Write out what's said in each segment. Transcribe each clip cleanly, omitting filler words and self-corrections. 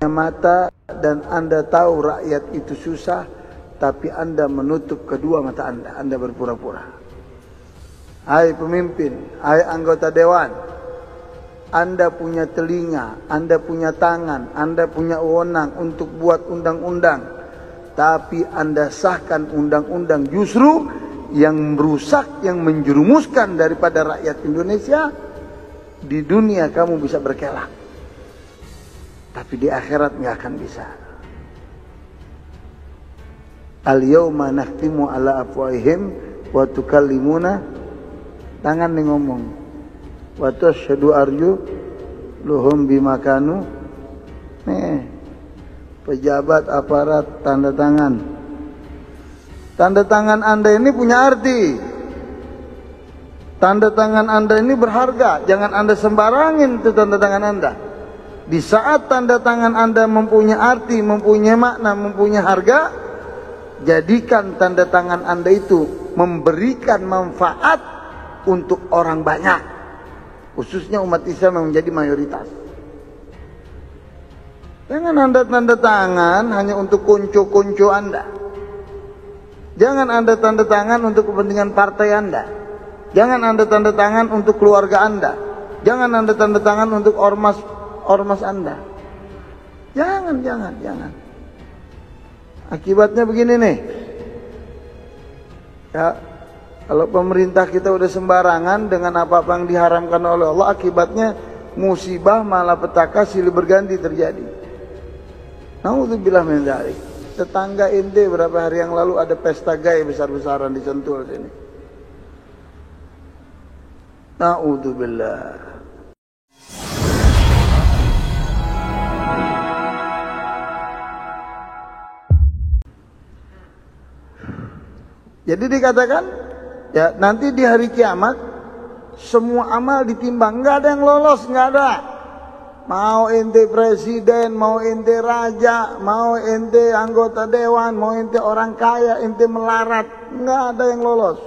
mata dan Anda tahu rakyat itu susah, tapi Anda menutup kedua mata Anda. Anda berpura-pura. Hai pemimpin, hai anggota dewan, Anda punya telinga, Anda punya tangan, Anda punya wewenang untuk buat undang-undang, tapi Anda sahkan undang-undang justru yang merusak, yang menjerumuskan daripada rakyat Indonesia. Di dunia kamu bisa berkelak, tapi di akhirat nggak akan bisa. Al-yawma nakhtimu ala afwahihim wa tukallimuna, tangan nih ngomong, wa tasyhadu arjuluhum bima kanu. Nih pejabat aparat tanda tangan. Tanda tangan Anda ini punya arti. Tanda tangan Anda ini berharga. Jangan Anda sembarangin itu tanda tangan Anda. Di saat tanda tangan Anda mempunyai arti, mempunyai makna, mempunyai harga, jadikan tanda tangan Anda itu memberikan manfaat untuk orang banyak, khususnya umat Islam yang menjadi mayoritas. Jangan Anda tanda tangan hanya untuk kuncu-kuncu Anda. Jangan Anda tanda tangan untuk kepentingan partai Anda. Jangan Anda tanda tangan untuk keluarga Anda. Jangan Anda tanda tangan untuk ormas Anda. Jangan. Akibatnya begini nih. Ya, kalau pemerintah kita udah sembarangan dengan apa-apa yang diharamkan oleh Allah, akibatnya musibah, malapetaka, silih berganti terjadi. Naudzubillah min dzalik. Tetangga ente berapa hari yang lalu ada pesta gay besar-besaran di Sentul sini. Naudzubillah. Jadi dikatakan, ya nanti di hari kiamat semua amal ditimbang, nggak ada yang lolos, nggak ada. Mau ente presiden, mau ente raja, mau ente anggota dewan, mau ente orang kaya, ente melarat, nggak ada yang lolos.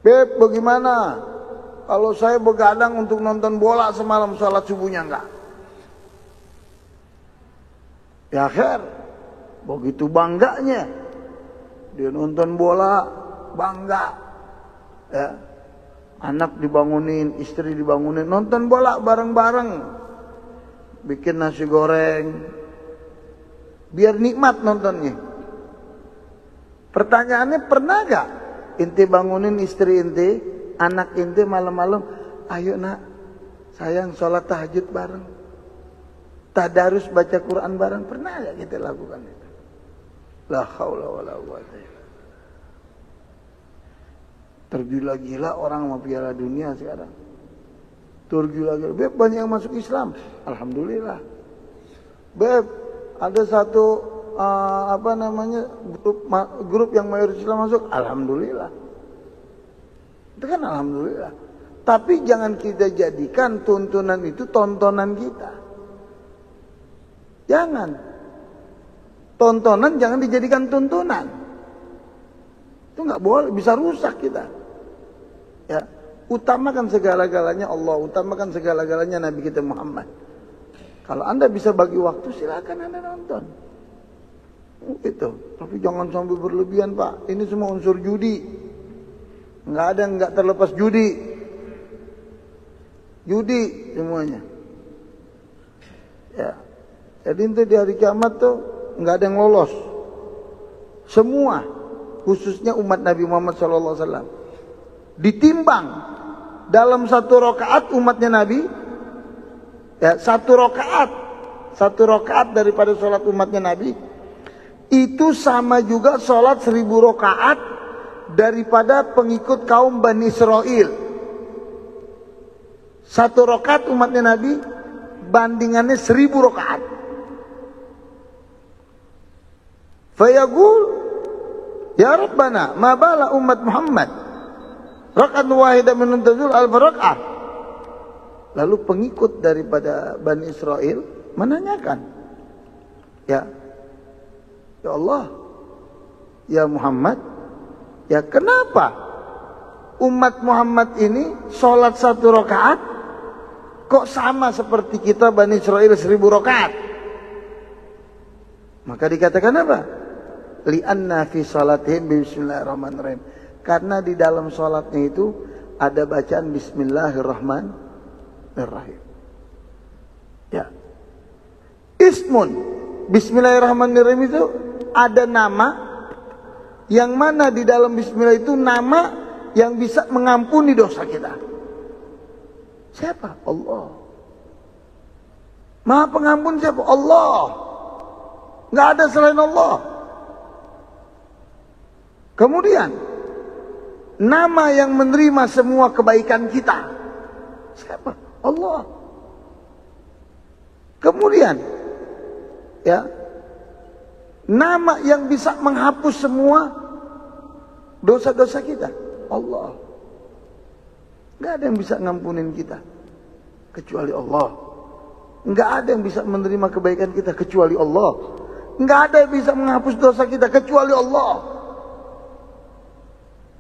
Beb, bagaimana kalau saya begadang untuk nonton bola semalam, sholat subuhnya enggak? Ya akhir, begitu bangganya dia nonton bola, bangga. Ya, anak dibangunin, istri dibangunin, nonton bola bareng-bareng, bikin nasi goreng, biar nikmat nontonnya. Pertanyaannya, pernah gak inti bangunin istri inti, anak inti malam-malam, ayo nak, sayang sholat tahajud bareng, tadarus baca Quran bareng, pernah gak kita lakukan itu? La haula wala quwwata illa billah. Tergila-gila orang sama Piala Dunia sekarang. Tergila-gila. Beb, banyak yang masuk Islam, alhamdulillah. Beb, ada satu grup yang mayoritas Islam masuk, alhamdulillah. Itu kan alhamdulillah. Tapi jangan kita jadikan tuntunan itu tontonan kita. Jangan. Tontonan jangan dijadikan tuntunan. Itu nggak boleh, bisa rusak kita. Ya, utamakan segala-galanya Allah, utamakan segala-galanya Nabi kita Muhammad. Kalau Anda bisa bagi waktu, silakan Anda nonton. Itu, tapi jangan sampai berlebihan, Pak. Ini semua unsur judi. Nggak ada yang nggak terlepas judi. Judi semuanya. Ya, jadi itu di hari kiamat tuh nggak ada yang lolos. Semua, khususnya umat Nabi Muhammad SAW, ditimbang dalam satu rakaat umatnya Nabi. Ya, satu rakaat daripada sholat umatnya Nabi itu sama juga sholat 1000 rakaat daripada pengikut kaum Bani Israel. Satu rakaat umatnya Nabi bandingannya 1000 rakaat. Fayaqul ya Rabbana ma bala umat Muhammad rakaat wahidah min tazul alf rakaat. Lalu pengikut daripada Bani Israel menanyakan, ya Allah, ya Muhammad, ya kenapa umat Muhammad ini sholat 1 rakaat kok sama seperti kita Bani Israel 1000 rakaat? Maka dikatakan apa? Li'anna fi salatihim bismillahirrahmanirrahim. Karena di dalam salatnya itu ada bacaan bismillahirrahmanirrahim. Ya. Ismun, bismillahirrahmanirrahim itu ada nama yang mana di dalam bismillah itu nama yang bisa mengampuni dosa kita. Siapa? Allah. Maha pengampun siapa? Allah. Nggak ada selain Allah. Kemudian nama yang menerima semua kebaikan kita. Siapa? Allah. Kemudian ya, nama yang bisa menghapus semua dosa-dosa kita. Allah. Nggak ada yang bisa ngampunin kita kecuali Allah. Nggak ada yang bisa menerima kebaikan kita kecuali Allah. Nggak ada yang bisa menghapus dosa kita kecuali Allah.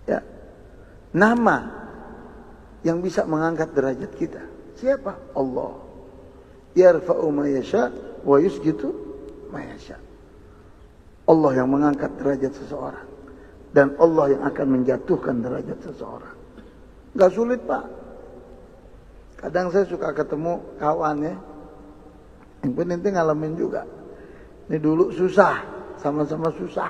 Ya. Nama yang bisa mengangkat derajat kita. Siapa? Allah. Yarfa'u ma yasha wa yusjidu ma yasha. Allah yang mengangkat derajat seseorang. Dan Allah yang akan menjatuhkan derajat seseorang. Gak sulit, Pak. Kadang saya suka ketemu kawan ya. Yang penting ngalamin juga. Ini dulu susah. Sama-sama susah.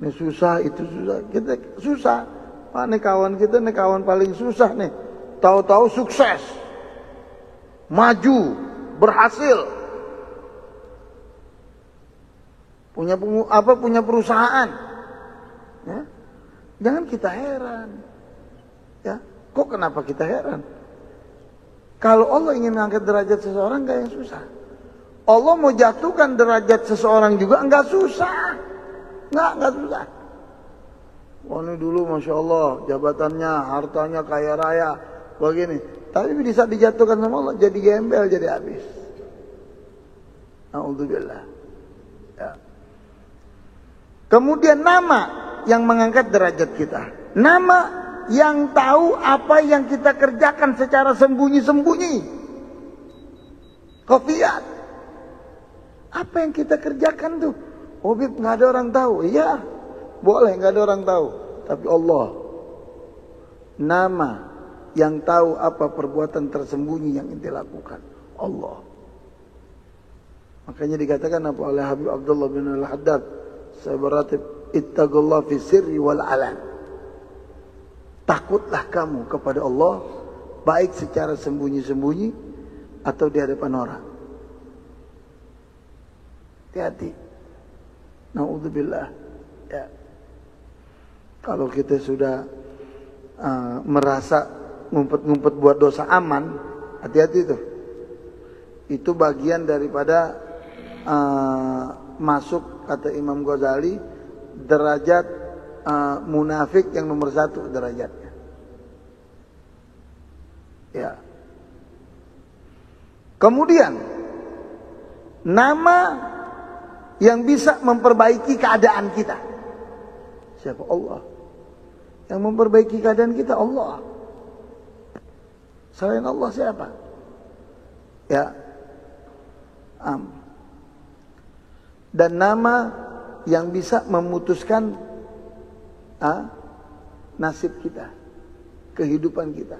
Ini susah, itu susah. Kita susah. Pak, ini kawan kita, ini kawan paling susah nih. Tahu-tahu sukses. Maju. Berhasil. Punya perusahaan. Ya. Jangan kita heran. Ya, kok kenapa kita heran? Kalau Allah ingin mengangkat derajat seseorang, enggak yang susah. Allah mau jatuhkan derajat seseorang juga enggak susah. Enggak susah. Wah, ini dulu Masya Allah, jabatannya, hartanya kaya raya, begini. Tapi bisa dijatuhkan sama Allah, jadi gembel, jadi habis. Na'udzubillah. Ya. Kemudian nama yang mengangkat derajat kita. Nama yang tahu apa yang kita kerjakan secara sembunyi-sembunyi. Khafiyat. Apa yang kita kerjakan tuh? Oh, Bib, nggak ada orang tahu. Iya, boleh nggak ada orang tahu. Tapi Allah. Nama yang tahu apa perbuatan tersembunyi yang ente lakukan. Allah. Makanya dikatakan apa oleh Habib Abdullah bin Al-Haddad. Saya beratib. Ittaqullah fi sirri wal alan. Takutlah kamu kepada Allah, baik secara sembunyi-sembunyi atau di hadapan orang. Hati-hati. Na'udzubillah. Ya. Kalau kita sudah merasa ngumpet-ngumpet buat dosa aman, hati-hati itu. Itu bagian daripada masuk, kata Imam Ghazali, derajat munafik yang nomor 1 derajatnya. Ya. Kemudian nama yang bisa memperbaiki keadaan kita. Siapa? Allah. Yang memperbaiki keadaan kita Allah. Selain Allah siapa? Ya. Dan nama yang bisa memutuskan nasib kita, kehidupan kita.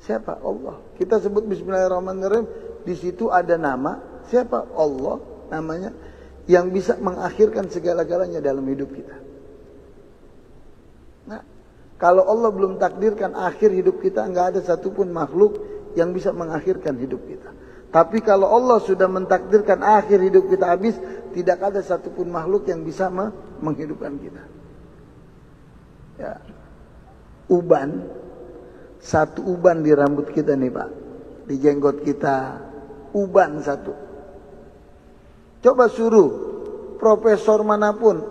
Siapa? Allah. Kita sebut Bismillahirrahmanirrahim. Di situ ada nama. Siapa? Allah namanya, yang bisa mengakhirkan segala-galanya dalam hidup kita. Nah, kalau Allah belum takdirkan akhir hidup kita, nggak ada satupun makhluk yang bisa mengakhirkan hidup kita. Tapi kalau Allah sudah mentakdirkan akhir hidup kita habis, tidak ada satupun makhluk yang bisa menghidupkan kita. Ya. Uban, satu uban di rambut kita nih Pak, di jenggot kita, uban satu. Coba suruh profesor manapun,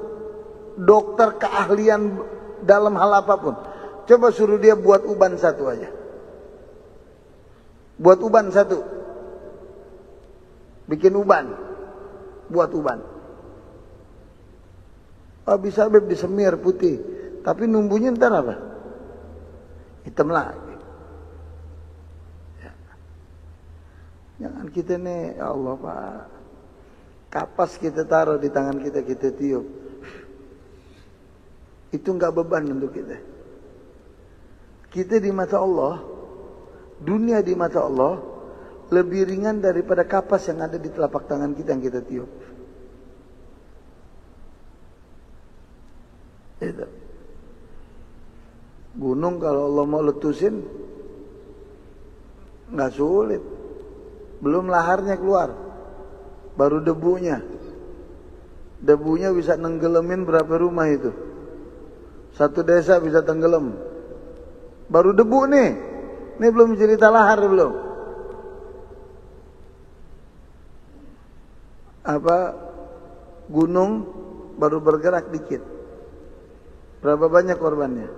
dokter keahlian dalam hal apapun, coba suruh dia buat uban satu aja. Buat uban satu. Bikin uban. Buat uban. Oh, bisa Beb disemir putih. Tapi numbuhnya ntar apa? Hitam lagi. Ya. Jangan kita nih, ya Allah Pak, kapas kita taruh di tangan kita, kita tiup. Itu enggak beban untuk kita. Kita di mata Allah, dunia di mata Allah lebih ringan daripada kapas yang ada di telapak tangan kita yang kita tiup. Itu. Gunung kalau Allah mau letusin nggak sulit. Belum laharnya keluar, baru debunya. Debunya bisa nenggelamin berapa rumah itu. Satu desa bisa tenggelam. Baru debu nih. Ini belum cerita lahar belum. Gunung baru bergerak dikit. Berapa banyak korbannya?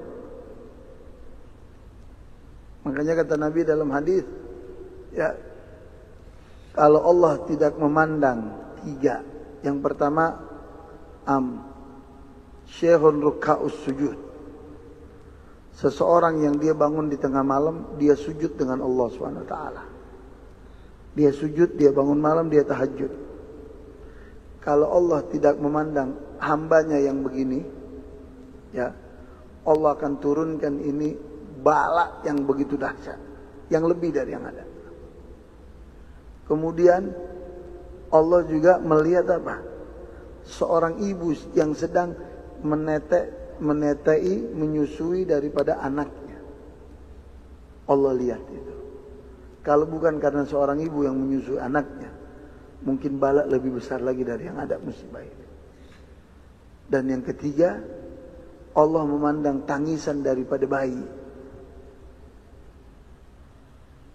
Makanya kata Nabi dalam hadis, ya, kalau Allah tidak memandang tiga. Yang pertama, syekhun ruka'us sujud. Seseorang yang dia bangun di tengah malam, dia sujud dengan Allah SWT. Dia sujud, dia bangun malam, dia tahajud. Kalau Allah tidak memandang hambanya yang begini, ya, Allah akan turunkan ini bala yang begitu dahsyat, yang lebih dari yang ada. Kemudian Allah juga melihat apa? Seorang ibu yang sedang menetai, menyusui daripada anaknya. Allah lihat itu. Kalau bukan karena seorang ibu yang menyusui anaknya, mungkin bala lebih besar lagi dari yang ada musibah ini. Dan yang ketiga, Allah memandang tangisan daripada bayi.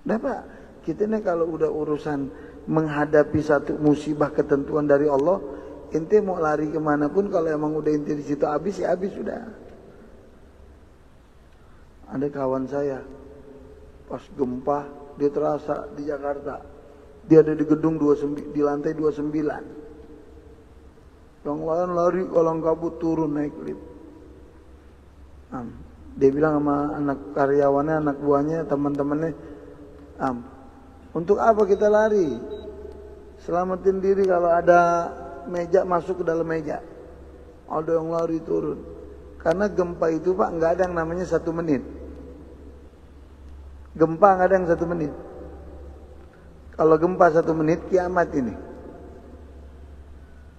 Nah Pak, kita ini kalau udah urusan menghadapi satu musibah ketentuan dari Allah, ente mau lari kemanapun, kalau emang udah ente di situ habis, ya habis sudah. Ada kawan saya, pas gempa, dia terasa di Jakarta. Dia ada di gedung di lantai 29. Yang lain lari kolang kabut turun naik lift. Dia bilang sama anak karyawannya, anak buahnya, teman-temannya, untuk apa kita lari? Selamatin diri kalau ada meja, masuk ke dalam meja. Ada yang lari turun. Karena gempa itu Pak nggak ada yang namanya 1 menit. Gempa nggak ada yang 1 menit. Kalau gempa 1 menit, kiamat ini.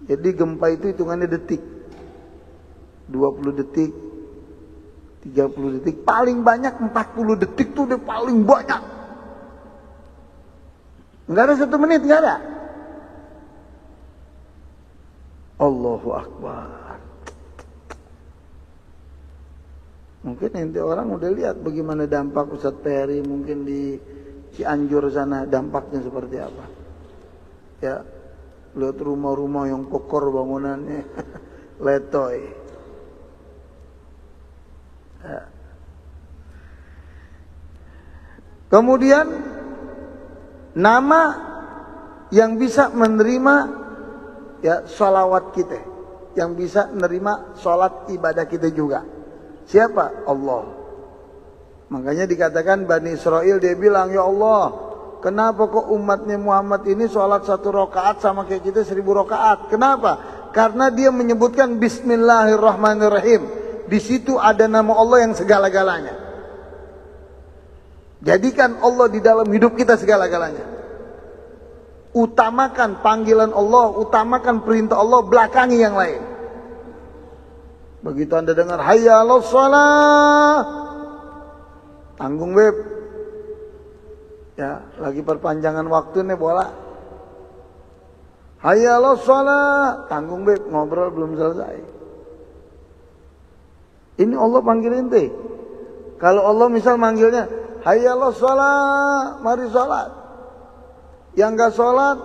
Jadi gempa itu hitungannya detik. 20 detik, 30 detik, paling banyak 40 detik tuh udah paling banyak. Nggak ada 1 menit, nggak ada. Allahu Akbar. Mungkin nanti orang udah lihat bagaimana dampak Ustadz Peri mungkin di Cianjur sana, dampaknya seperti apa. Ya, lihat rumah-rumah yang kokoh bangunannya, letoy. Ya. Kemudian nama yang bisa menerima ya sholawat kita, yang bisa menerima sholat ibadah kita juga. Siapa? Allah. Makanya dikatakan Bani Israel, dia bilang, ya Allah, kenapa kok umatnya Muhammad ini sholat 1 rakaat sama kayak kita 1000 rakaat? Kenapa? Karena dia menyebutkan Bismillahirrahmanirrahim. Di situ ada nama Allah yang segala-galanya. Jadikan Allah di dalam hidup kita segala-galanya. Utamakan panggilan Allah, utamakan perintah Allah, belakangi yang lain. Begitu Anda dengar hayya 'alas shalah, tanggung web. Ya, lagi perpanjangan waktu nih bola. Hayya 'alas shalah, tanggung web, ngobrol belum selesai. Ini Allah panggil ente. Kalau Allah misal manggilnya hayya 'alas shalah, mari salat. Yang enggak salat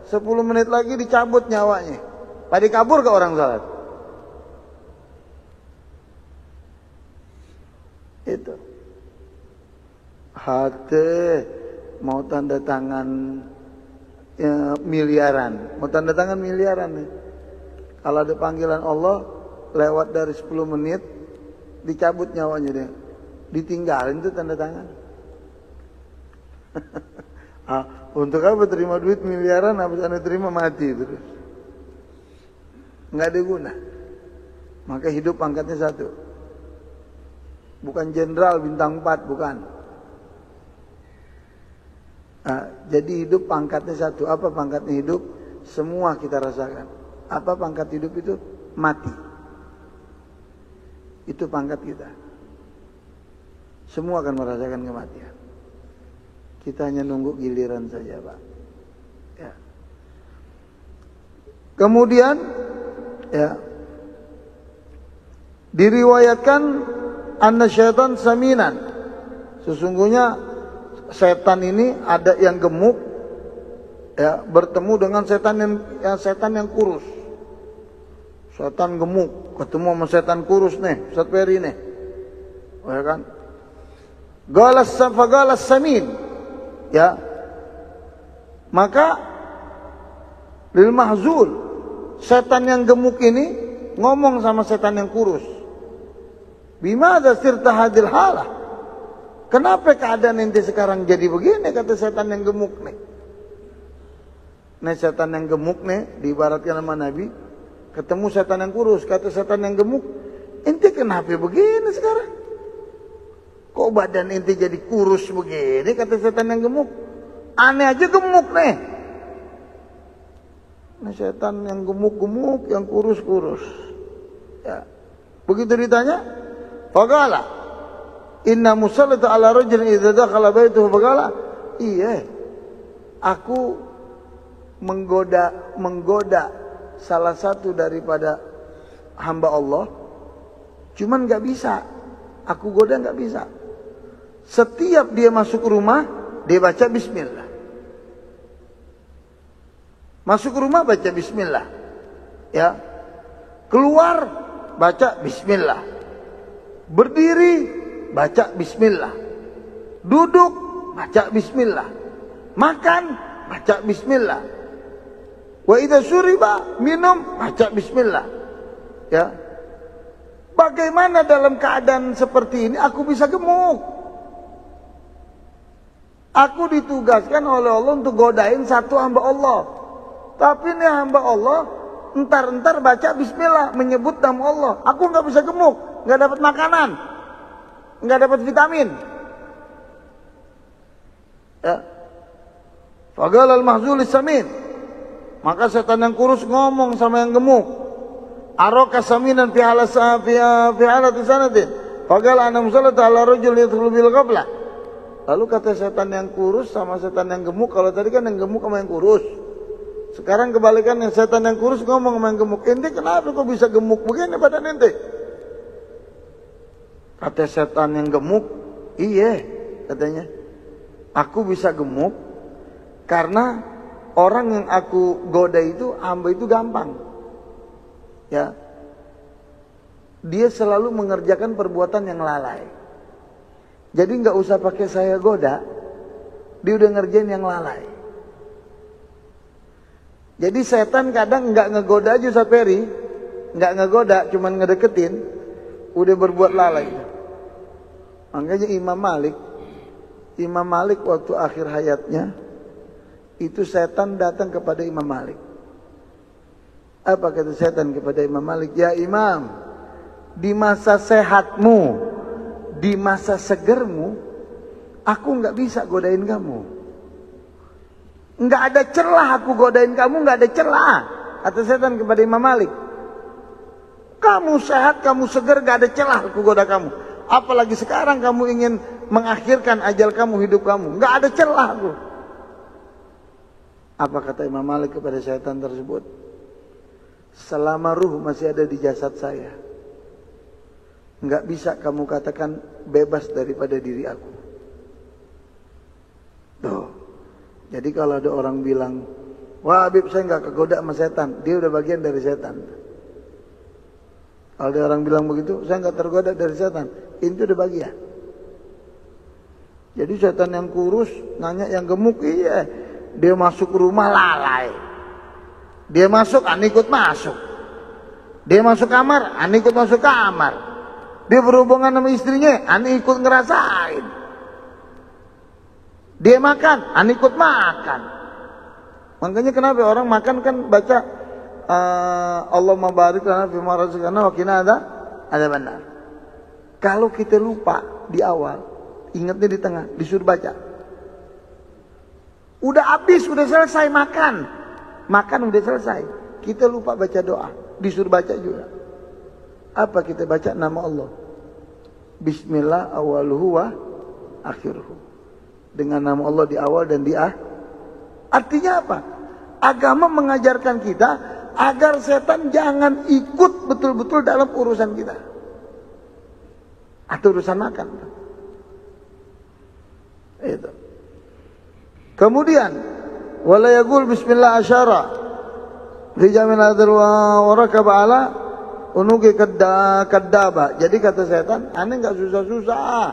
10 menit lagi dicabut nyawanya. Pada kabur ke orang salat. Itu hati mau tanda tangan ya, miliaran, mau tanda tangan miliaran nih. Kalau ada panggilan Allah lewat dari 10 menit dicabut nyawanya dia, ditinggalin tuh tanda tangan. Untuk apa terima duit miliaran, habis Anda terima mati terus. Nggak ada guna. Maka hidup pangkatnya satu. Bukan jenderal bintang 4, bukan. Jadi hidup pangkatnya satu. Apa pangkatnya hidup? Semua kita rasakan. Apa pangkat hidup itu? Mati. Itu pangkat kita. Semua akan merasakan kematian. Kita hanya nunggu giliran saja, Pak. Ya. Kemudian, ya, diriwayatkan anna syaitan saminan. Sesungguhnya setan ini ada yang gemuk, ya, bertemu dengan setan yang kurus. Setan gemuk ketemu sama setan kurus nih, Ustaz Peri nih. Ya kan? Galas samin. Ya. Maka lil mahzul, setan yang gemuk ini ngomong sama setan yang kurus. Bimadza sirta hadil halah? Kenapa keadaan ente sekarang jadi begini, kata setan yang gemuk nih. Nah, setan yang gemuk nih diibaratkan sama Nabi, ketemu setan yang kurus, kata setan yang gemuk, ente kenapa begini sekarang? Kok badan ente jadi kurus begini, kata setan yang gemuk. Aneh aja gemuk nih. Nah, setan yang gemuk-gemuk, yang kurus-kurus. Ya. Begitu ditanya, faqala inna musallata ala rajulin idza dakhala baituhu, faqala, iya, aku menggoda salah satu daripada hamba Allah, cuman nggak bisa. Aku goda nggak bisa. Setiap dia masuk rumah, dia baca bismillah. Masuk rumah baca bismillah. Ya. Keluar baca bismillah. Berdiri baca bismillah. Duduk baca bismillah. Makan baca bismillah. Wa idza syuriba, minum baca bismillah. Ya. Bagaimana dalam keadaan seperti ini aku bisa gemuk? Aku ditugaskan oleh Allah untuk godain satu hamba Allah. Tapi ini hamba Allah entar-entar baca bismillah, menyebut nama Allah. Aku nggak bisa gemuk, nggak dapat makanan, nggak dapat vitamin. Ya. Faqala al-mahzul samin. Maka setan yang kurus ngomong sama yang gemuk. Araka saminan fi halati sanatin. Faqala ana musallata ala rajul yadkhulu bil qabla. Lalu kata setan yang kurus sama setan yang gemuk, kalau tadi kan yang gemuk sama yang kurus. Sekarang kebalikan, yang setan yang kurus ngomong sama yang gemuk. Ente kenapa kok bisa gemuk begini badan ente? Kata setan yang gemuk, iya katanya. Aku bisa gemuk karena orang yang aku goda itu, hamba itu gampang. Ya. Dia selalu mengerjakan perbuatan yang lalai. Jadi nggak usah pakai saya goda, dia udah ngerjain yang lalai. Jadi setan kadang nggak ngegoda aja Ustaz Peri, nggak ngegoda, cuman ngedeketin, udah berbuat lalai. Makanya Imam Malik waktu akhir hayatnya, itu setan datang kepada Imam Malik. Apa kata setan kepada Imam Malik? Ya Imam, di masa sehatmu, di masa segermu, aku nggak bisa godain kamu. Nggak ada celah aku godain kamu, nggak ada celah. Kata setan kepada Imam Malik. Kamu sehat, kamu seger, nggak ada celah aku goda kamu. Apalagi sekarang kamu ingin mengakhirkan ajal kamu, hidup kamu, nggak ada celah aku. Apa kata Imam Malik kepada setan tersebut? Selama ruh masih ada di jasad saya, nggak bisa kamu katakan bebas daripada diri aku. Tuh. Jadi kalau ada orang bilang, wah Habib saya nggak kegoda sama setan, dia udah bagian dari setan. Kalau ada orang bilang begitu, saya nggak tergoda dari setan, itu udah bagian. Jadi setan yang kurus nanya yang gemuk, iya. Dia masuk rumah lalai. Dia masuk, ane ikut masuk. Dia masuk kamar, ane ikut masuk kamar. Dia berhubungan sama istrinya, ane ikut ngerasain. Dia makan, an ikut makan. Makanya kenapa orang makan kan baca Allahumma barik lana fima razaqtana wa qina adzabannar. Kalau kita lupa di awal, ingatnya di tengah, disuruh baca. Udah habis, udah selesai makan. Makan udah selesai. Kita lupa baca doa, disuruh baca juga. Apa kita baca? Nama Allah. Bismillah awaluhu wa akhiruhu. Dengan nama Allah di awal dan di akhir. Artinya apa? Agama mengajarkan kita agar setan jangan ikut betul-betul dalam urusan kita. Atau urusan makan. Itu. Kemudian wala yaqul bismillah asyara fi jamil adr wa rakab ala unuki kadaba. Jadi kata setan, aneh enggak susah-susah.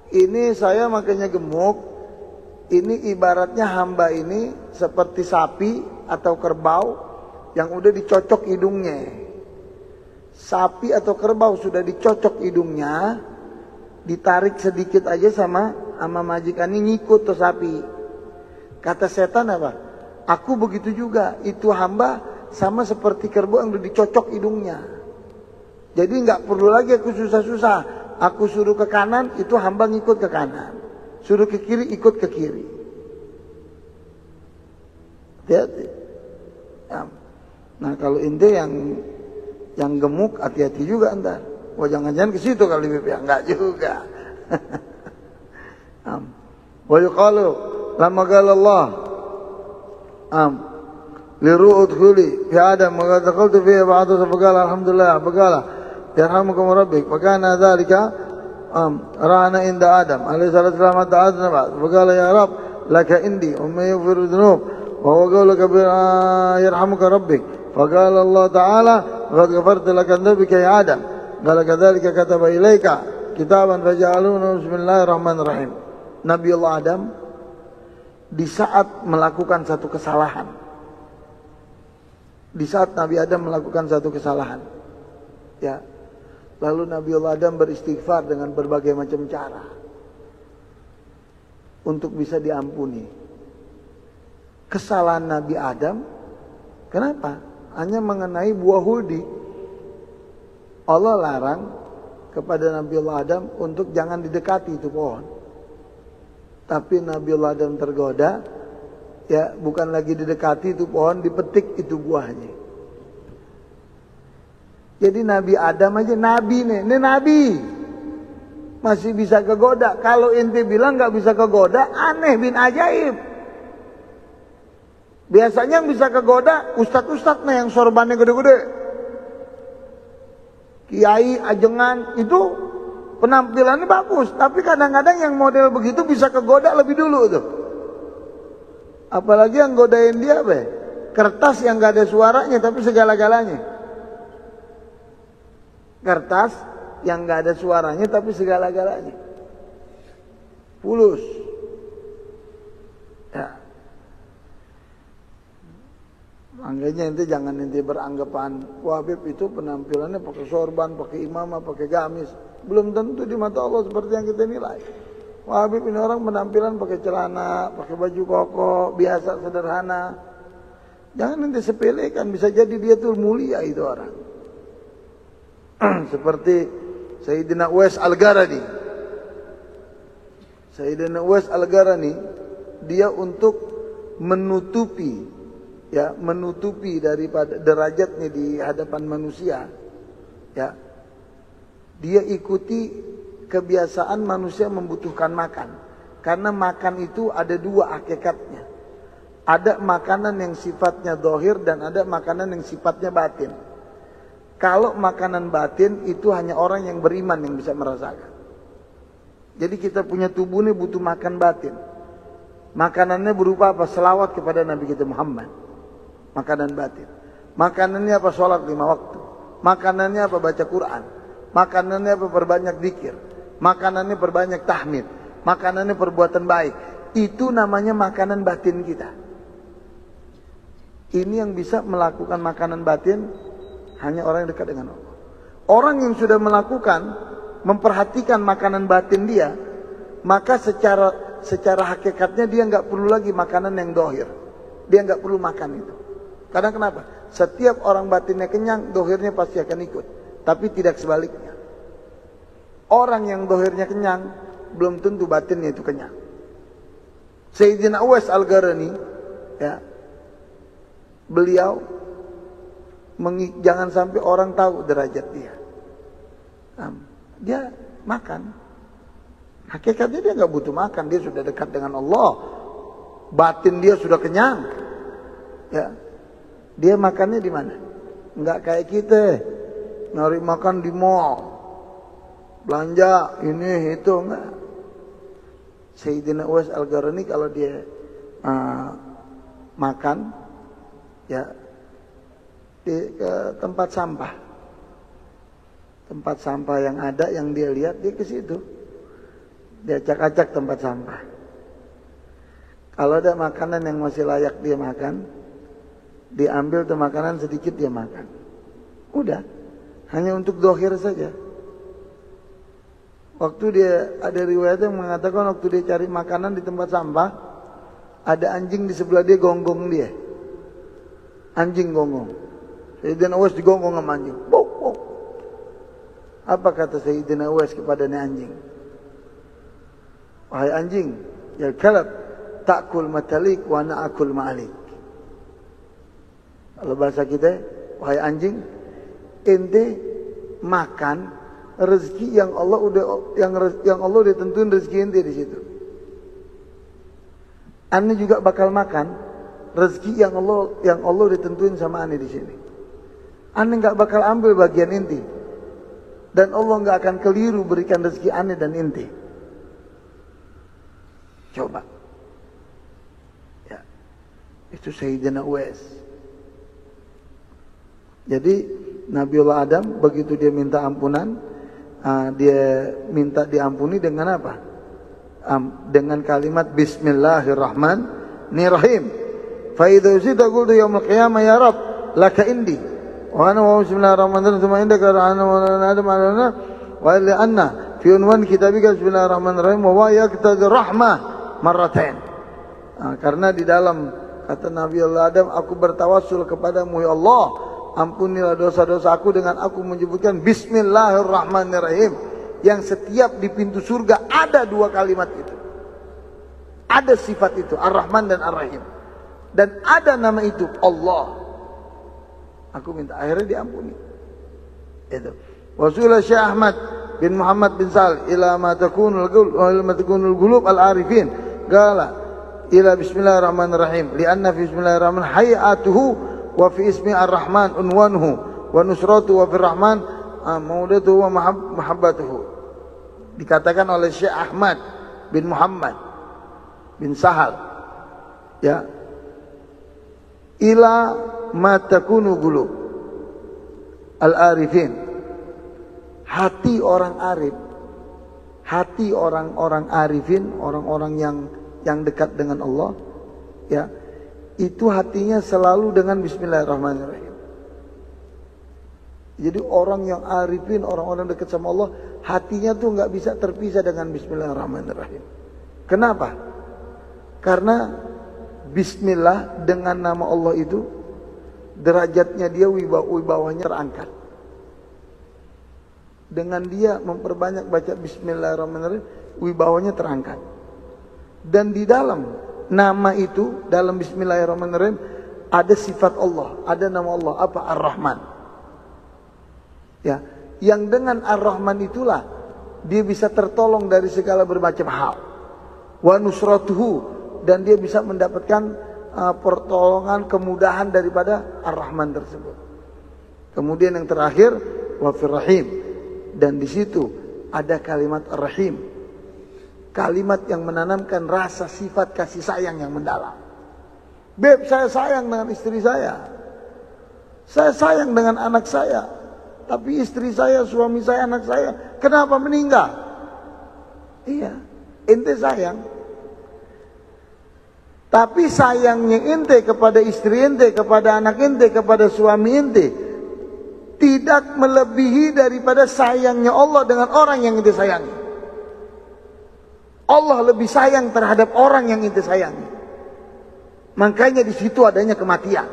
Ini saya makanya gemuk. Ini ibaratnya hamba ini seperti sapi atau kerbau yang udah dicocok hidungnya. Sapi atau kerbau sudah dicocok hidungnya, ditarik sedikit aja sama majikan ini ngikut tuh sapi. Kata setan apa? Aku begitu juga. Itu hamba sama seperti kerbau yang udah dicocok hidungnya. Jadi nggak perlu lagi aku susah-susah. Aku suruh ke kanan, itu hamba ngikut ke kanan. Suruh ke kiri, ikut ke kiri. Hati-hati. Nah kalau ente yang gemuk, hati-hati juga ntar. Wah jangan-jangan ke situ kali Bip, ya enggak juga. Wa yuqalu lamma qala Allah li ru'udkhuli fi adam wa qad dakhaltu fihi ba'du faqala alhamdulillah faqala yarhamukum rabbik wa kana dhalika rana inda Adam alaihi salatu wasallam ta'adna ba'd faqala ya rab laka indi umma yaghfiru dhunub wa huwa qawluka bi yarhamuka rabbik faqala Allah ta'ala qad ghafartu laka dhanbaka ya Adam qala kadzalika kataba ilaika kitaban faj'aluna bismillahirrahmanirrahim. Nabi Allah Adam di saat melakukan satu kesalahan, di saat Nabi Adam melakukan satu kesalahan, ya, lalu Nabi Allah Adam beristighfar dengan berbagai macam cara untuk bisa diampuni. Kesalahan Nabi Adam, kenapa? Hanya mengenai buah huldi. Allah larang kepada Nabi Allah Adam untuk jangan didekati itu pohon. Tapi Nabi Allah Adam tergoda, ya bukan lagi didekati itu pohon, dipetik itu buahnya. Jadi Nabi Adam aja nabi nih, ini nabi masih bisa kegoda. Kalau ente bilang nggak bisa kegoda, aneh bin ajaib. Biasanya yang bisa kegoda ustadz-ustadz nih yang sorbannya gede-gede, kiai ajengan itu. Penampilannya bagus, tapi kadang-kadang yang model begitu bisa kegoda lebih dulu tuh. Apalagi yang godain dia apa? Kertas yang gak ada suaranya tapi segala-galanya. Kertas yang gak ada suaranya tapi segala-galanya. Fulus. Ya. Makanya ente jangan ente beranggapan wah Beb itu penampilannya pakai sorban, pakai imamah, pakai gamis. Belum tentu di mata Allah seperti yang kita nilai. Wah Habib ini orang penampilan pakai celana, pakai baju koko, biasa sederhana. Jangan nanti sepelekan, bisa jadi dia tuh mulia itu orang. Seperti Sayyidina Uwais Al-Qarani. Sayyidina Uwais Al-Qarani, dia untuk menutupi daripada derajatnya di hadapan manusia, ya. Dia ikuti kebiasaan manusia membutuhkan makan. Karena makan itu ada dua hakikatnya. Ada makanan yang sifatnya zahir dan ada makanan yang sifatnya batin. Kalau makanan batin itu hanya orang yang beriman yang bisa merasakan. Jadi kita punya tubuh ini butuh makan batin. Makanannya berupa apa? Selawat kepada Nabi kita Muhammad. Makanan batin. Makanannya apa? Sholat 5 waktu. Makanannya apa? Baca Quran. Makanannya apa? Perbanyak zikir. Makanannya perbanyak tahmid. Makanannya perbuatan baik. Itu namanya makanan batin kita. Ini yang bisa melakukan makanan batin hanya orang yang dekat dengan Allah. Orang yang sudah melakukan, memperhatikan makanan batin dia, maka secara secara hakikatnya dia nggak perlu lagi makanan yang dohir. Dia nggak perlu makan itu. Karena kenapa? Setiap orang batinnya kenyang, dohirnya pasti akan ikut. Tapi tidak sebaliknya. Orang yang dohirnya kenyang, belum tentu batinnya itu kenyang. Sayyidina Uwais Al-Qarani, ya, beliau jangan sampai orang tahu derajat dia. Dia makan. Hakikatnya dia nggak butuh makan, dia sudah dekat dengan Allah. Batin dia sudah kenyang. Ya. Dia makannya di mana? Enggak kayak kita. Nyari makan di mall. Belanja ini itu enggak. Sayyidina Uwais Al-Qarani kalau dia makan ya ke tempat sampah. Tempat sampah yang ada yang dia lihat dia ke situ. Dia acak-acak tempat sampah. Kalau ada makanan yang masih layak dia makan, diambil tuh makanan sedikit dia makan. Udah, hanya untuk dohir saja. Waktu dia ada riwayat yang mengatakan waktu dia cari makanan di tempat sampah, ada anjing di sebelah dia gonggong dia. Anjing gonggong. Sayyidina Uwais digonggong sama anjing. Bok, bok. Apa kata Sayyidina Uwais kepada anjing? Wahai anjing, ya kalab, ta'kul matalik wa na'akul ma'alik. Kalau bahasa kita, wahai anjing, ente makan rezeki yang Allah udah tentuin rezeki ente di situ. Ane juga bakal makan rezeki yang Allah udah tentuin sama ane di sini. Ane nggak bakal ambil bagian ente, dan Allah nggak akan keliru berikan rezeki ane dan ente. Coba, ya, itu Sayyidina Uwais. Jadi Nabiullah Adam begitu dia minta ampunan, dia minta diampuni dengan apa? Dengan kalimat Bismillahirrahmanirrahim. Fa idza usita qultu yaumil qiyamah ya Rabb laka indi wa ana wa bismillahirrahmanirrahim thumma indaka ana wa adam alana wa illa anna fi unwan kitabika bismillahirrahmanirrahim wa yaqtadi rahmah marratain. Karena di dalam kata Nabiullah Adam, aku bertawassul kepadamu ya Allah, ampunilah dosa-dosa aku dengan aku menyebutkan Bismillahirrahmanirrahim, yang setiap di pintu surga ada dua kalimat itu, ada sifat itu, Ar-Rahman dan Ar-Rahim, dan ada nama itu Allah. Aku minta, akhirnya diampuni. Itu Rasulullah Syekh Ahmad bin Muhammad bin Sal ila ma takunul qulub al-arifin qala ila bismillahirrahmanirrahim lianna fi bismillahirrahmanirrahim hayatuhu wa fi ismi ar-Rahman unwanuhu wa nusratuhu wa fi Rahman maudatuhu wa mahabbatuhu. Dikatakan oleh Syekh Ahmad bin Muhammad bin Sahal, ya, ila ma takunu qulub al-arifin, hati orang arif, hati orang-orang arifin, orang-orang yang dekat dengan Allah, ya, itu hatinya selalu dengan Bismillahirrahmanirrahim. Jadi orang yang arifin, orang-orang dekat sama Allah, hatinya tuh nggak bisa terpisah dengan Bismillahirrahmanirrahim. Kenapa? Karena Bismillah dengan nama Allah itu derajatnya dia, wibawanya terangkat. Dengan dia memperbanyak baca Bismillahirrahmanirrahim, wibawanya terangkat. Dan di dalam nama itu, dalam Bismillahirrahmanirrahim, ada sifat Allah, ada nama Allah, apa? Ar-Rahman. Ya, yang dengan Ar-Rahman itulah dia bisa tertolong dari segala bermacam hal. Wa nusratuhu, dan dia bisa mendapatkan pertolongan, kemudahan daripada Ar-Rahman tersebut. Kemudian yang terakhir, wa fir Rahim, dan di situ ada kalimat Ar-Rahim. Kalimat yang menanamkan rasa sifat kasih sayang yang mendalam. Beb, saya sayang dengan istri saya. Saya sayang dengan anak saya. Tapi istri saya, suami saya, anak saya, kenapa meninggal? Iya, ente sayang. Tapi sayangnya ente kepada istri ente, kepada anak ente, kepada suami ente, tidak melebihi daripada sayangnya Allah dengan orang yang ente sayangi. Allah lebih sayang terhadap orang yang ente sayangi. Makanya di situ adanya kematian.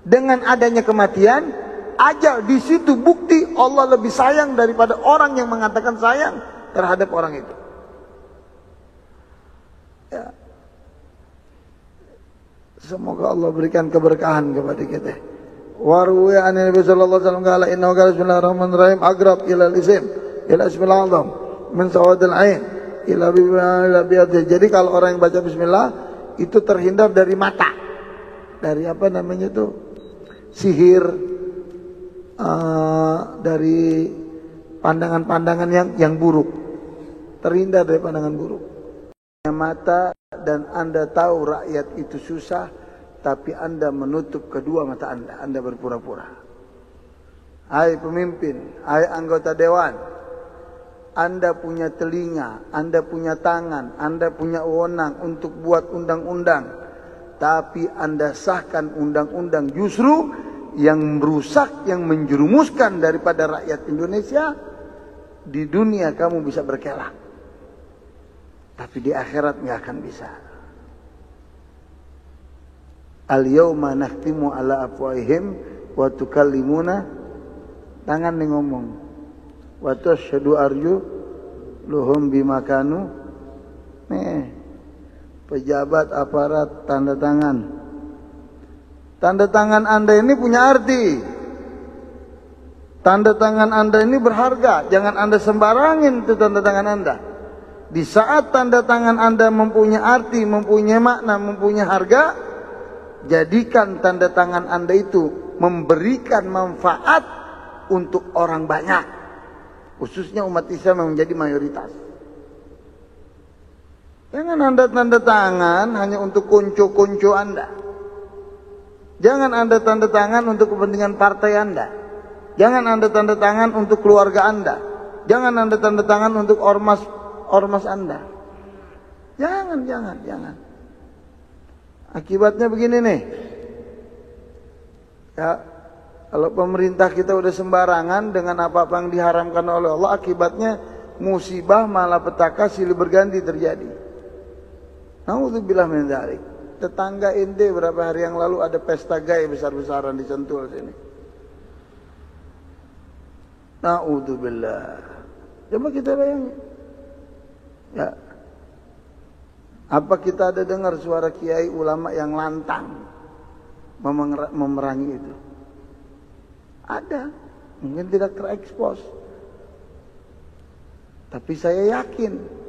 Dengan adanya kematian, ajal di situ bukti Allah lebih sayang daripada orang yang mengatakan sayang terhadap orang itu. Ya. Semoga Allah berikan keberkahan kepada kita. Warwi an Nabi sallallahu alaihi wasallam qala innahu qala bismillahirrahmanirrahim aqrab ila al-ism ila ismil azam min sawadil ain ila biyadil. Jadi kalau orang yang baca bismillah itu terhindar dari mata. Dari apa namanya itu? Sihir, dari pandangan-pandangan yang buruk. Terhindar dari pandangan buruk. Mata dan Anda tahu rakyat itu susah, tapi Anda menutup kedua mata Anda. Anda berpura-pura. Hai pemimpin, hai anggota dewan, Anda punya telinga, Anda punya tangan, Anda punya wewenang untuk buat undang-undang, tapi Anda sahkan undang-undang justru yang merusak, yang menjerumuskan daripada rakyat Indonesia. Di dunia kamu bisa berkelak, tapi di akhirat nggak akan bisa. Al-yawma nakhtimu ala afwahihim wa tukallimuna, tangan nih ngomong, wa tasyhadu arjuluhum bima kanu. Nih, pejabat aparat tanda tangan. Tanda tangan Anda ini punya arti. Tanda tangan Anda ini berharga. Jangan Anda sembarangin itu tanda tangan Anda. Di saat tanda tangan Anda mempunyai arti, mempunyai makna, mempunyai harga, jadikan tanda tangan Anda itu memberikan manfaat untuk orang banyak, khususnya umat Islam yang menjadi mayoritas. Jangan Anda tanda tangan hanya untuk konco-konco Anda. Jangan Anda tanda tangan untuk kepentingan partai Anda. Jangan Anda tanda tangan untuk keluarga Anda. Jangan Anda tanda tangan untuk ormas Anda. Jangan. Akibatnya begini nih. Ya, kalau pemerintah kita udah sembarangan dengan apa-apa yang diharamkan oleh Allah, akibatnya musibah, malapetaka, silih berganti terjadi. Nauzubillah min dzalik. Tetangga ente berapa hari yang lalu ada pesta gay besar-besaran di Sentul sini. Nauzubillah. Coba kita bayangin. Ya. Apa kita ada dengar suara kiai ulama yang lantang memerangi itu? Ada. Mungkin tidak terekspos. Tapi saya yakin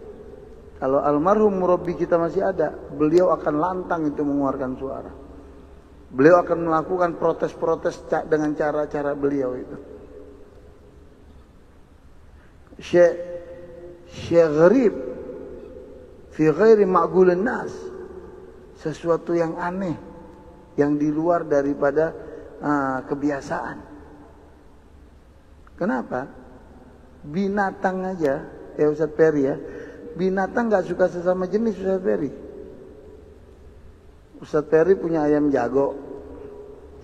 kalau almarhum murabbi kita masih ada, beliau akan lantang itu mengeluarkan suara. Beliau akan melakukan protes-protes dengan cara-cara beliau itu. Syekh gharib fi ghairi ma'qulin nas, sesuatu yang aneh, yang di luar daripada kebiasaan. Kenapa? Binatang aja, ya Ustaz Peri ya, binatang gak suka sesama jenis Ustaz Peri. Ustaz Peri punya ayam jago,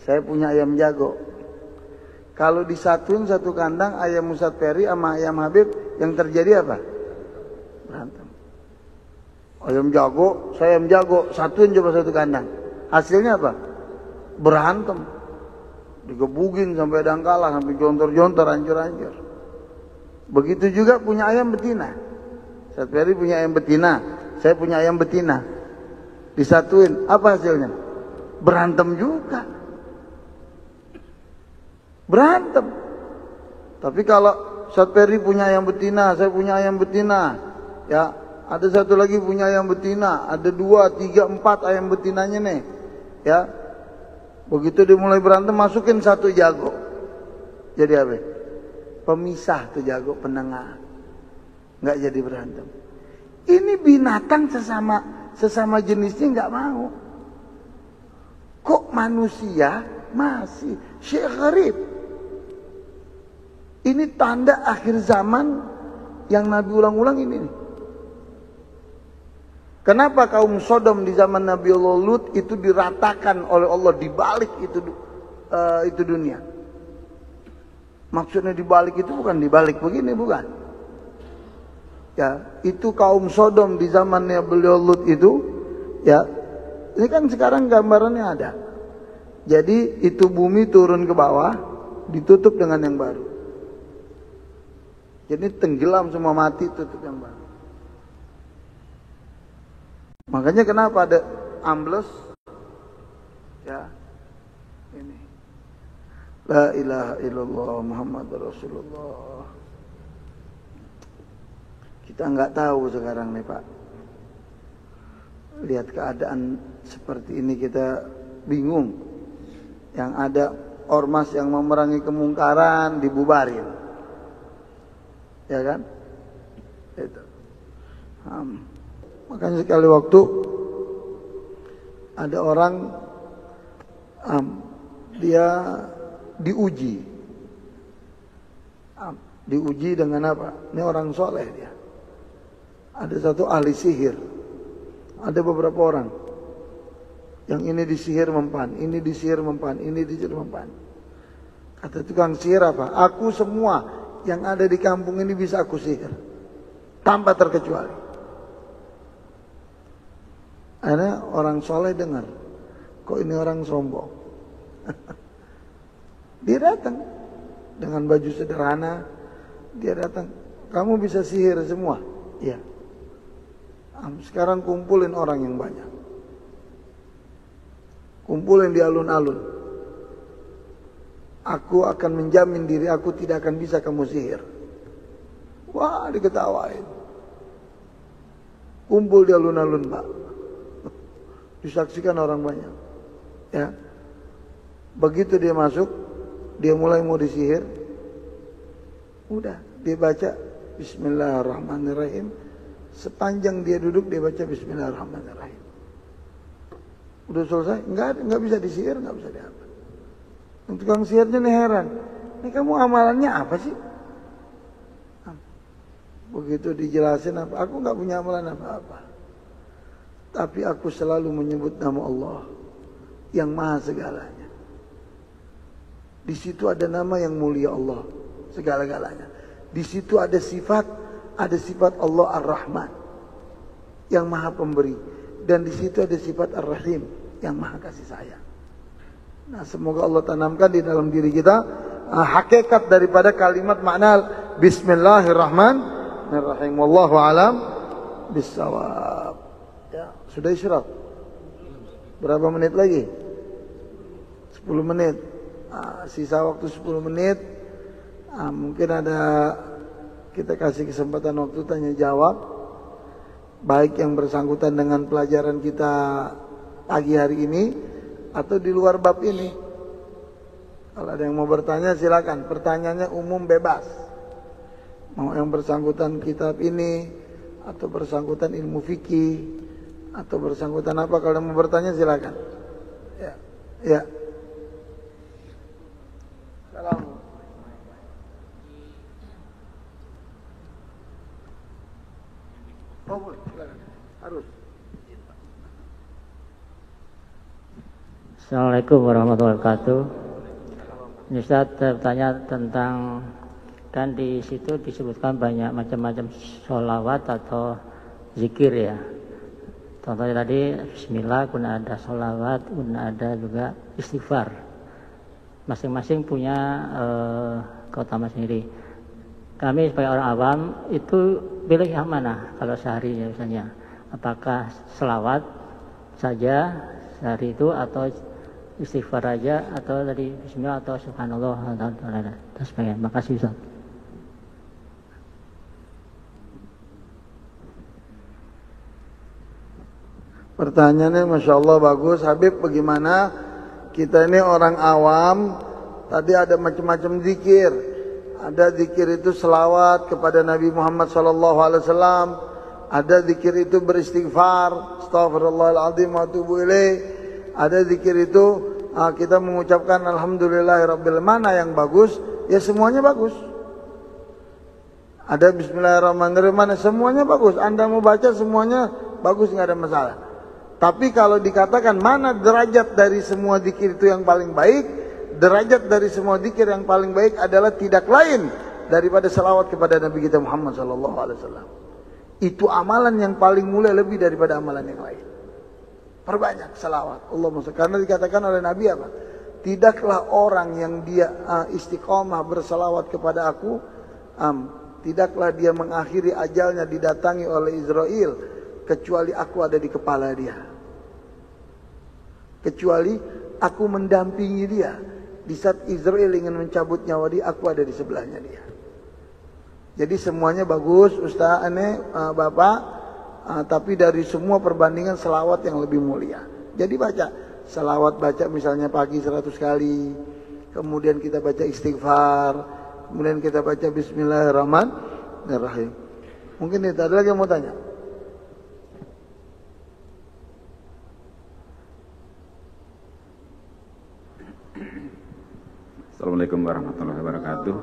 saya punya ayam jago. Kalau disatuin satu kandang ayam Ustaz Peri sama ayam Habib, yang terjadi apa? Berantem. Ayam jago, saya ayam jago, satuin coba satu kandang. Hasilnya apa? Berantem. Digebugin sampai dangkalan, sampai jontor-jontor, hancur-hancur. Begitu juga punya ayam betina. Ustaz Peri punya ayam betina, saya punya ayam betina. Disatuin, apa hasilnya? Berantem juga. Berantem. Tapi kalau Ustaz Peri punya ayam betina, saya punya ayam betina, ya, ada satu lagi punya ayam betina, ada 2, 3, 4 ayam betinanya nih, ya. Begitu dimulai berantem, masukin satu jago, jadi apa? Pemisah tuh jago, penengah, nggak jadi berantem. Ini binatang sesama jenisnya nggak mau. Kok manusia masih? Syekh gharib. Ini tanda akhir zaman yang Nabi ulang-ulang ini. Kenapa kaum Sodom di zaman Nabi Allah Lut itu diratakan oleh Allah, dibalik itu dunia? Maksudnya dibalik itu bukan dibalik begini, bukan. Ya, itu kaum Sodom di zamannya beliau Lut itu, ya. Ini kan sekarang gambarannya ada. Jadi itu bumi turun ke bawah, ditutup dengan yang baru. Jadi tenggelam semua, mati, tutup yang baru. Makanya kenapa ada ambles? Ya, ini. La ilaha illallah Muhammad Rasulullah. Kita nggak tahu sekarang nih Pak. Lihat keadaan seperti ini kita bingung. Yang ada ormas yang memerangi kemungkaran dibubarin. Ya kan? Itu. Makanya sekali waktu ada orang dia diuji. Diuji dengan apa? Ini orang soleh dia. Ada satu ahli sihir. Ada beberapa orang. Yang ini disihir mempan, ini disihir mempan, ini disihir mempan. Kata tukang sihir apa? Aku semua yang ada di kampung ini bisa aku sihir. Tanpa terkecuali. Akhirnya orang soleh dengar. Kok ini orang sombong? Dia datang. Dengan baju sederhana. Dia datang. Kamu bisa sihir semua? Iya. Sekarang kumpulin orang yang banyak. Kumpulin di alun-alun. Aku akan menjamin diri aku tidak akan bisa kamu sihir. Wah, diketawain. Kumpul di alun-alun Pak. Disaksikan orang banyak. Ya. Begitu dia masuk, dia mulai mau disihir. Udah, dia baca Bismillahirrahmanirrahim. Sepanjang dia duduk dia baca Bismillahirrahmanirrahim. Udah selesai, enggak bisa disihir, enggak bisa diapa. Tukang sihirnya nih heran. Ini kamu amalannya apa sih? Begitu dijelasin apa? Aku enggak punya amalan apa-apa. Tapi aku selalu menyebut nama Allah yang maha segalanya. Di situ ada nama yang mulia Allah segala-galanya. Di situ ada sifat Allah Ar-Rahman yang maha pemberi, dan di situ ada sifat Ar-Rahim yang maha kasih sayang. Nah, semoga Allah tanamkan di dalam diri kita hakikat daripada kalimat makna Bismillahirrahmanirrahim. Wallahu alam bissawab. Ya, sudah isyraq. Berapa menit lagi? 10 menit. Sisa waktu 10 menit. Mungkin ada, kita kasih kesempatan waktu tanya jawab, baik yang bersangkutan dengan pelajaran kita pagi hari ini atau di luar bab ini. Kalau ada yang mau bertanya silakan. Pertanyaannya umum bebas. Mau yang bersangkutan kitab ini atau bersangkutan ilmu fikih atau bersangkutan apa, kalau mau bertanya silakan. Ya. Ya. Salam. Oh, boleh, silakan. Harus. Assalamualaikum warahmatullahi wabarakatuh. Ustaz, bertanya tentang, kan di situ disebutkan banyak macam-macam sholawat atau zikir ya. Contohnya tadi Bismillah, kemudian ada sholawat, kemudian ada juga istighfar. Masing-masing punya keutamaan sendiri. Kami sebagai orang awam itu pilih yang mana kalau sehari misalnya? Apakah selawat saja sehari itu atau istighfar aja atau tadi Bismillah atau Subhanallah atau sebagainya? Makasih Ustaz. Pertanyaannya Masya Allah bagus. Habib, bagaimana kita ini orang awam? Tadi ada macam-macam zikir. Ada zikir itu selawat kepada Nabi Muhammad SAW. Ada zikir itu beristighfar, astaghfirullahaladzim wa atubu ilaih. Ada zikir itu kita mengucapkan alhamdulillahirabbil, mana yang bagus? Ya semuanya bagus. Ada bismillahirrahmanirrahim, mana semuanya bagus. Anda mau baca semuanya bagus, nggak ada masalah. Tapi kalau dikatakan mana derajat dari semua zikir itu yang paling baik, derajat dari semua zikir yang paling baik adalah tidak lain daripada salawat kepada Nabi kita Muhammad SAW. Itu amalan yang paling mulia lebih daripada amalan yang lain. Perbanyak salawat. Allahumma sholli. Karena dikatakan oleh Nabi apa? Tidaklah orang yang dia istiqomah bersalawat kepada aku, tidaklah dia mengakhiri ajalnya didatangi oleh Israel, kecuali aku ada di kepala dia. Kecuali aku mendampingi dia. Di saat Israel ingin mencabut nyawa dia, aku ada di sebelahnya dia. Jadi semuanya bagus, Ustaz, Bapak. Tapi dari semua perbandingan selawat yang lebih mulia. Jadi baca selawat, baca misalnya pagi 100 kali. Kemudian kita baca istighfar. Kemudian kita baca Bismillahirrahmanirrahim. Mungkin itu, ada lagi yang mau tanya? Assalamualaikum warahmatullahi wabarakatuh.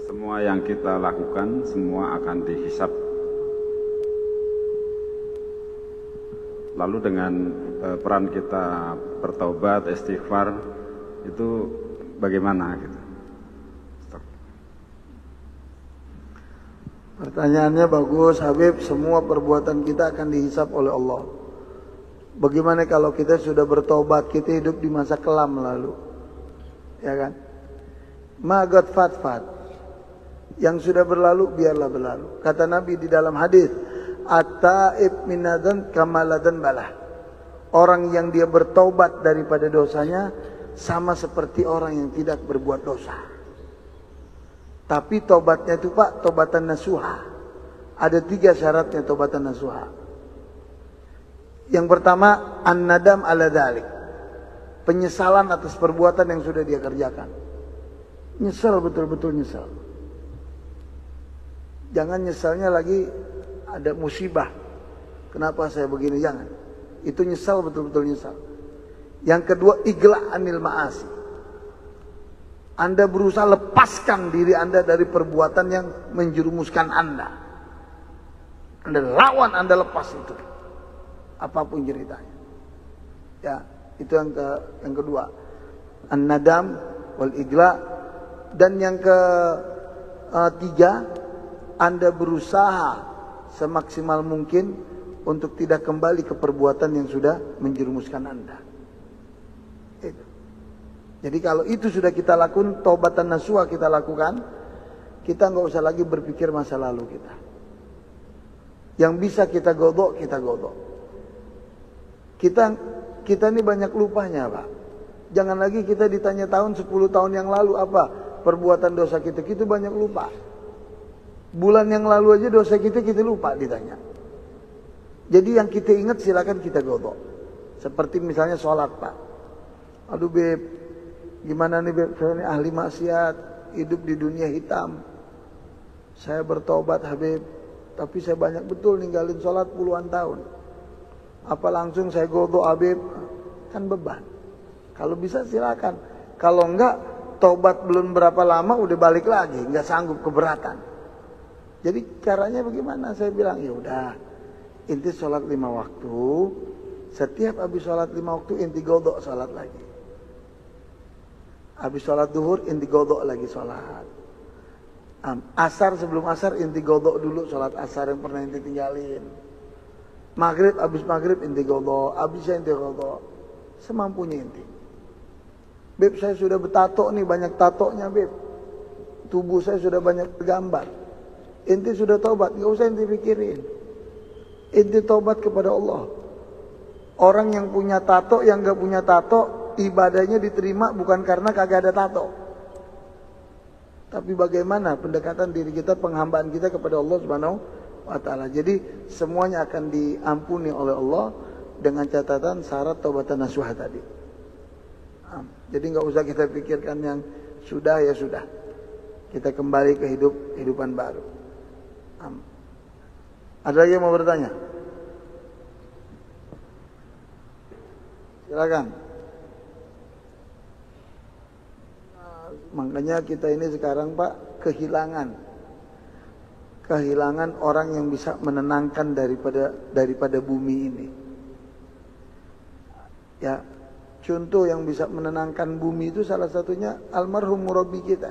Semua yang kita lakukan semua akan dihisap. Lalu dengan peran kita bertaubat, istighfar, itu bagaimana gitu? Stop. Pertanyaannya bagus, Habib. Semua perbuatan kita akan dihisap oleh Allah. Bagaimana kalau kita sudah bertobat, kita hidup di masa kelam lalu, ya kan? Magat fatfat, yang sudah berlalu biarlah berlalu. Kata Nabi di dalam hadis, at-taib minadan kamaladan balah. Orang yang dia bertobat daripada dosanya sama seperti orang yang tidak berbuat dosa. Tapi tobatnya itu Pak, tobatan nasuha. Ada 3 syaratnya tobatan nasuha. Yang pertama, an-nadam ala dzalik. Penyesalan atas perbuatan yang sudah dia kerjakan. Nyesal, betul-betul nyesal. Jangan nyesalnya lagi ada musibah. Kenapa saya begini? Jangan. Itu nyesal, betul-betul nyesal. Yang kedua, igla' anil ma'asi. Anda berusaha lepaskan diri Anda dari perbuatan yang menjerumuskan Anda. Anda lawan, Anda lepas itu. Apapun ceritanya. Ya, itu yang kedua. An-nadam wal igla. Dan yang ketiga, Anda berusaha semaksimal mungkin untuk tidak kembali ke perbuatan yang sudah menjerumuskan Anda. Itu. Jadi kalau itu sudah kita lakukan, taubatan nasuha kita lakukan, kita nggak usah lagi berpikir masa lalu kita. Yang bisa kita godok, kita godok. Kita ini banyak lupanya, Pak. Jangan lagi kita ditanya 10 tahun yang lalu apa perbuatan dosa kita. Kita banyak lupa. Bulan yang lalu aja dosa kita lupa ditanya. Jadi yang kita ingat silakan kita godok. Seperti misalnya sholat, Pak. Aduh Beb, gimana nih Beb? Saya ini ahli maksiat, hidup di dunia hitam. Saya bertobat Habib, tapi saya banyak betul ninggalin sholat puluhan tahun. Apa langsung saya godok Habib? Kan beban. Kalau bisa silakan. Kalau enggak, tobat belum berapa lama udah balik lagi, enggak sanggup, keberatan. Jadi caranya bagaimana? Saya bilang, ya udah, inti sholat 5 waktu. Setiap habis sholat 5 waktu, inti godok sholat lagi. Habis sholat duhur, inti godok lagi sholat. Asar sebelum asar, inti godok dulu sholat asar yang pernah inti tinggalin. Maghrib, habis maghrib inti godok, habisnya inti godok, semampunya inti. Beb, saya sudah bertato nih, banyak tatonya Beb. Tubuh saya sudah banyak bergambar. Inti sudah tobat, nggak usah inti pikirin. Inti tobat kepada Allah. Orang yang punya tato, yang nggak punya tato, ibadahnya diterima bukan karena kagak ada tato. Tapi bagaimana pendekatan diri kita, penghambaan kita kepada Allah Subhanahu wa ta'ala. Jadi semuanya akan diampuni oleh Allah dengan catatan syarat taubatan nasuha tadi. Jadi nggak usah kita pikirkan yang sudah ya sudah. Kita kembali ke kehidupan baru. Ada lagi yang mau bertanya? Silakan. Makanya kita ini sekarang Pak kehilangan orang yang bisa menenangkan daripada bumi ini. Ya, contoh yang bisa menenangkan bumi itu salah satunya almarhum murabbi kita.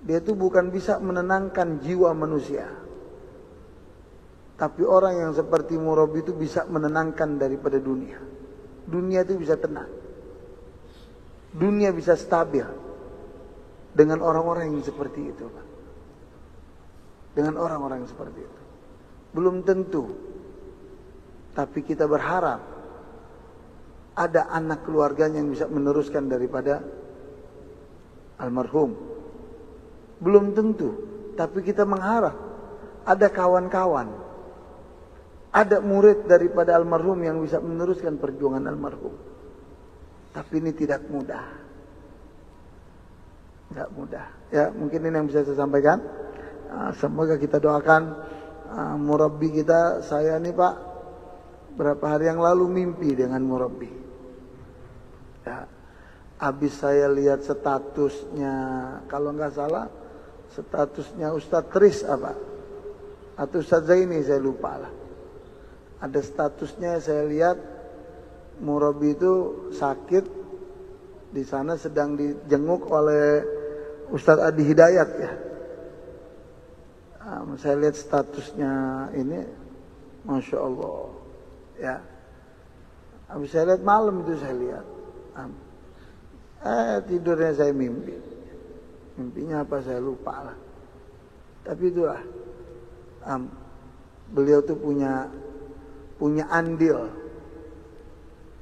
Dia itu bukan bisa menenangkan jiwa manusia. Tapi orang yang seperti murabbi itu bisa menenangkan daripada dunia. Dunia itu bisa tenang. Dunia bisa stabil dengan orang-orang yang seperti itu, Pak. Dengan orang-orang yang seperti itu. Belum tentu. Tapi kita berharap ada anak keluarganya yang bisa meneruskan daripada almarhum. Belum tentu. Tapi kita mengharap ada kawan-kawan, ada murid daripada almarhum yang bisa meneruskan perjuangan almarhum. Tapi ini tidak mudah. Tidak mudah. Ya, mungkin ini yang bisa saya sampaikan. Semoga kita doakan murabbi kita. Saya nih Pak, berapa hari yang lalu mimpi dengan murabbi. Ya, habis saya lihat statusnya, kalau nggak salah statusnya Ustadz Tris apa? Atau Ustadz Zaini, saya lupa lah. Ada statusnya, saya lihat murabbi itu sakit, di sana sedang dijenguk oleh Ustadz Adi Hidayat ya. Saya lihat statusnya ini, Masya Allah ya. Habis saya lihat malam itu saya lihat, tidurnya saya mimpi. Mimpinya apa saya lupa lah. Tapi itulah, beliau tuh punya andil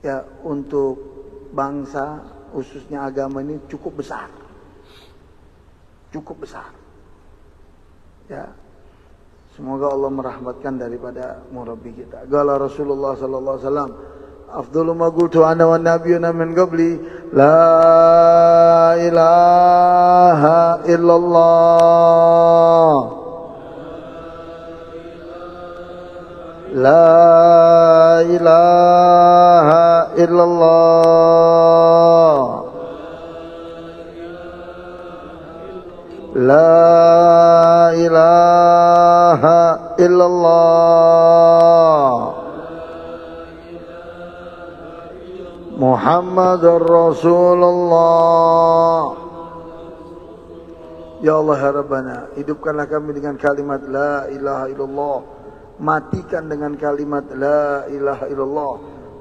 ya untuk bangsa, khususnya agama ini cukup besar. Cukup besar. Ya. Semoga Allah merahmatkan daripada murabbi kita. Qala Rasulullah sallallahu alaihi wasallam, afdalu ma qultu ana wan nabiyyuna min qabli, la ilaha illallah. La ilaha illallah. La ilaha illallah. Muhammadur Rasulullah. Ya Allah ya Rabbana, hidupkanlah kami dengan kalimat la ilaha illallah. Matikan dengan kalimat la ilaha illallah.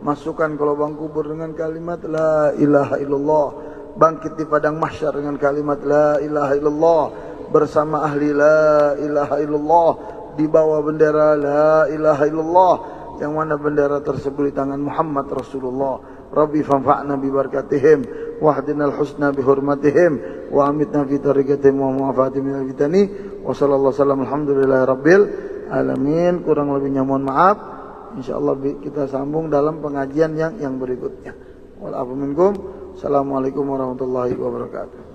Masukkan ke lubang kubur dengan kalimat la ilaha illallah. Bangkit di padang mahsyar dengan kalimat la ilaha illallah. Bersama ahli la ilaha illallah. Di bawah bendera la ilaha illallah. Yang mana bendera tersebut di tangan Muhammad Rasulullah. Rabbi fanfa'na bi barakatihim. Wahdinal husna bi hurmatihim. Wa amitna fi tariqatihim wa mu'afatihim minal fitani. Wa sallallahu sallam alhamdulillahi rabbil alamin. Kurang lebihnya mohon maaf. InsyaAllah kita sambung dalam pengajian yang berikutnya. Wal afu minkum. Assalamualaikum warahmatullahi wabarakatuh.